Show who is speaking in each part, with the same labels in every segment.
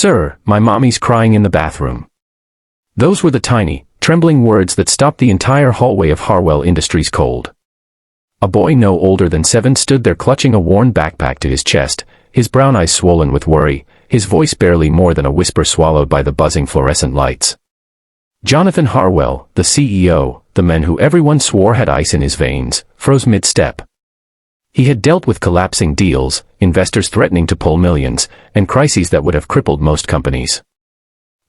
Speaker 1: "Sir, my mommy's crying in the bathroom." Those were the tiny, trembling words that stopped the entire hallway of Harwell Industries cold. A boy no older than 7 stood there clutching a worn backpack to his chest, his brown eyes swollen with worry, his voice barely more than a whisper swallowed by the buzzing fluorescent lights. Jonathan Harwell, the CEO, the man who everyone swore had ice in his veins, froze mid-step. He had dealt with collapsing deals, investors threatening to pull millions, and crises that would have crippled most companies.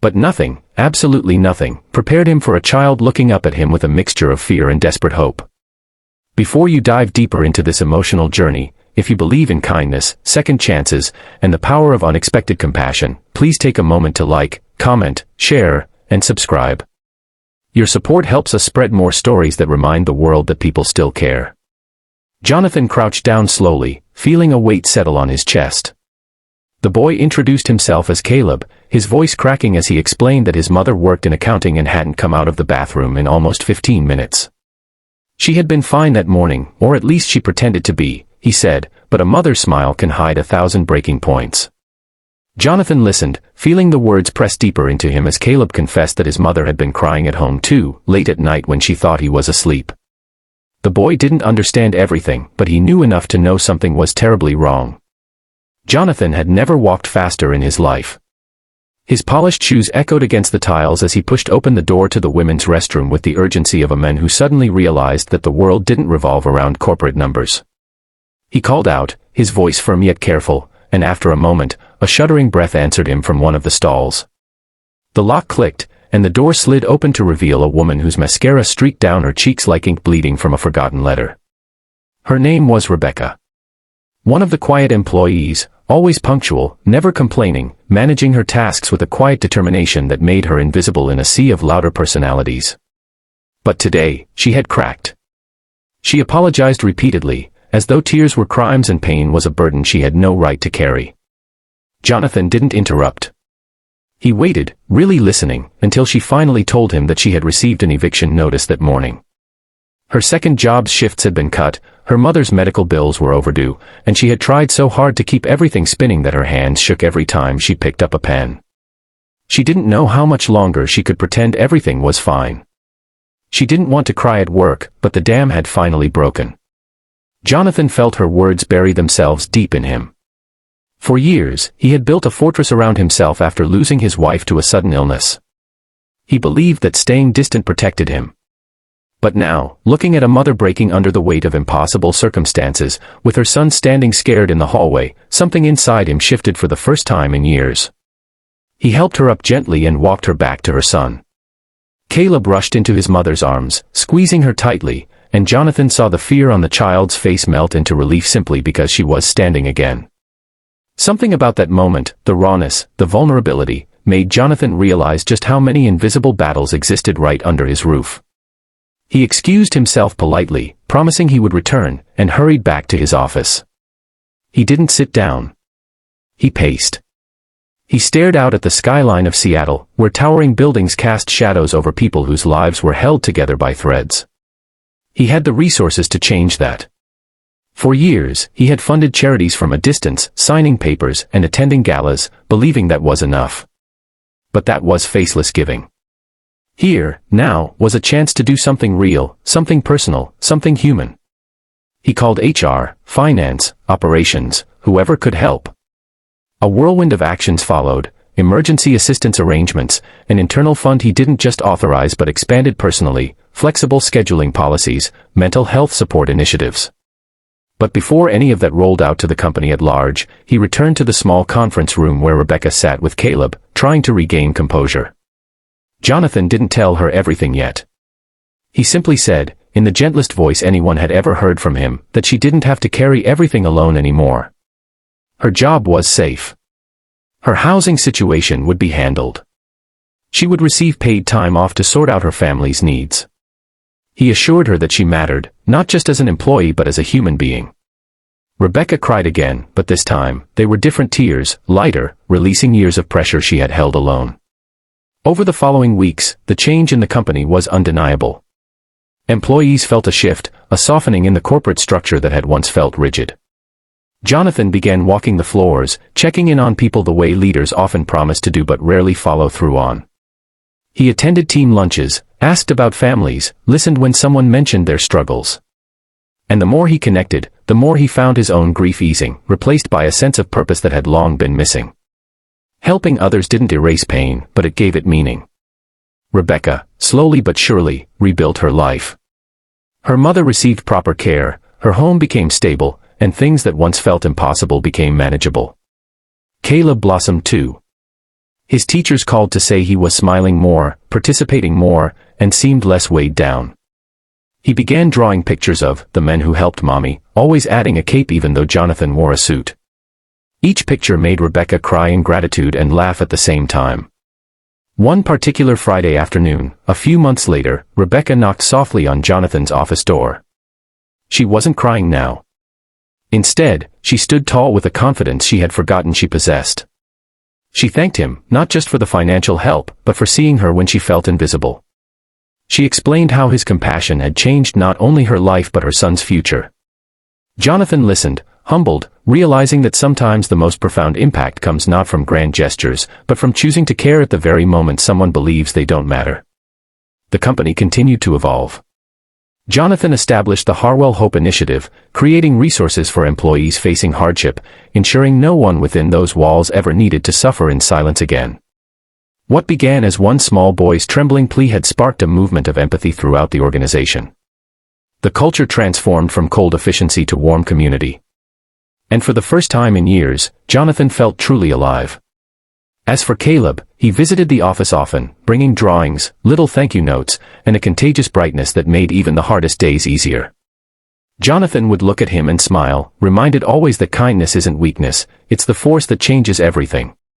Speaker 1: But nothing, absolutely nothing, prepared him for a child looking up at him with a mixture of fear and desperate hope. Before you dive deeper into this emotional journey, if you believe in kindness, second chances, and the power of unexpected compassion, please take a moment to like, comment, share, and subscribe. Your support helps us spread more stories that remind the world that people still care. Jonathan crouched down slowly, feeling a weight settle on his chest. The boy introduced himself as Caleb, his voice cracking as he explained that his mother worked in accounting and hadn't come out of the bathroom in almost 15 minutes. She had been fine that morning, or at least she pretended to be, he said, but a mother's smile can hide 1,000 breaking points. Jonathan listened, feeling the words press deeper into him as Caleb confessed that his mother had been crying at home too, late at night when she thought he was asleep. The boy didn't understand everything, but he knew enough to know something was terribly wrong. Jonathan had never walked faster in his life. His polished shoes echoed against the tiles as he pushed open the door to the women's restroom with the urgency of a man who suddenly realized that the world didn't revolve around corporate numbers. He called out, his voice firm yet careful, and after a moment, a shuddering breath answered him from one of the stalls. The lock clicked, and the door slid open to reveal a woman whose mascara streaked down her cheeks like ink bleeding from a forgotten letter. Her name was Rebecca. One of the quiet employees, always punctual, never complaining, managing her tasks with a quiet determination that made her invisible in a sea of louder personalities. But today, she had cracked. She apologized repeatedly, as though tears were crimes and pain was a burden she had no right to carry. Jonathan didn't interrupt. He waited, really listening, until she finally told him that she had received an eviction notice that morning. Her second job's shifts had been cut, her mother's medical bills were overdue, and she had tried so hard to keep everything spinning that her hands shook every time she picked up a pen. She didn't know how much longer she could pretend everything was fine. She didn't want to cry at work, but the dam had finally broken. Jonathan felt her words bury themselves deep in him. For years, he had built a fortress around himself after losing his wife to a sudden illness. He believed that staying distant protected him. But now, looking at a mother breaking under the weight of impossible circumstances, with her son standing scared in the hallway, something inside him shifted for the first time in years. He helped her up gently and walked her back to her son. Caleb rushed into his mother's arms, squeezing her tightly, and Jonathan saw the fear on the child's face melt into relief simply because she was standing again. Something about that moment, the rawness, the vulnerability, made Jonathan realize just how many invisible battles existed right under his roof. He excused himself politely, promising he would return, and hurried back to his office. He didn't sit down. He paced. He stared out at the skyline of Seattle, where towering buildings cast shadows over people whose lives were held together by threads. He had the resources to change that. For years, he had funded charities from a distance, signing papers and attending galas, believing that was enough. But that was faceless giving. Here, now, was a chance to do something real, something personal, something human. He called HR, finance, operations, whoever could help. A whirlwind of actions followed, emergency assistance arrangements, an internal fund he didn't just authorize but expanded personally, flexible scheduling policies, mental health support initiatives. But before any of that rolled out to the company at large, he returned to the small conference room where Rebecca sat with Caleb, trying to regain composure. Jonathan didn't tell her everything yet. He simply said, in the gentlest voice anyone had ever heard from him, that she didn't have to carry everything alone anymore. Her job was safe. Her housing situation would be handled. She would receive paid time off to sort out her family's needs. He assured her that she mattered, not just as an employee but as a human being. Rebecca cried again, but this time, they were different tears, lighter, releasing years of pressure she had held alone. Over the following weeks, the change in the company was undeniable. Employees felt a shift, a softening in the corporate structure that had once felt rigid. Jonathan began walking the floors, checking in on people the way leaders often promise to do but rarely follow through on. He attended team lunches, asked about families, listened when someone mentioned their struggles. And the more he connected, the more he found his own grief easing, replaced by a sense of purpose that had long been missing. Helping others didn't erase pain, but it gave it meaning. Rebecca, slowly but surely, rebuilt her life. Her mother received proper care, her home became stable, and things that once felt impossible became manageable. Caleb blossomed too. His teachers called to say he was smiling more, participating more, and seemed less weighed down. He began drawing pictures of the men who helped Mommy, always adding a cape even though Jonathan wore a suit. Each picture made Rebecca cry in gratitude and laugh at the same time. One particular Friday afternoon, a few months later, Rebecca knocked softly on Jonathan's office door. She wasn't crying now. Instead, she stood tall with a confidence she had forgotten she possessed. She thanked him, not just for the financial help, but for seeing her when she felt invisible. She explained how his compassion had changed not only her life but her son's future. Jonathan listened, humbled, realizing that sometimes the most profound impact comes not from grand gestures, but from choosing to care at the very moment someone believes they don't matter. The company continued to evolve. Jonathan established the Harwell Hope Initiative, creating resources for employees facing hardship, ensuring no one within those walls ever needed to suffer in silence again. What began as one small boy's trembling plea had sparked a movement of empathy throughout the organization. The culture transformed from cold efficiency to warm community. And for the first time in years, Jonathan felt truly alive. As for Caleb, he visited the office often, bringing drawings, little thank you notes, and a contagious brightness that made even the hardest days easier. Jonathan would look at him and smile, reminded always that kindness isn't weakness, it's the force that changes everything.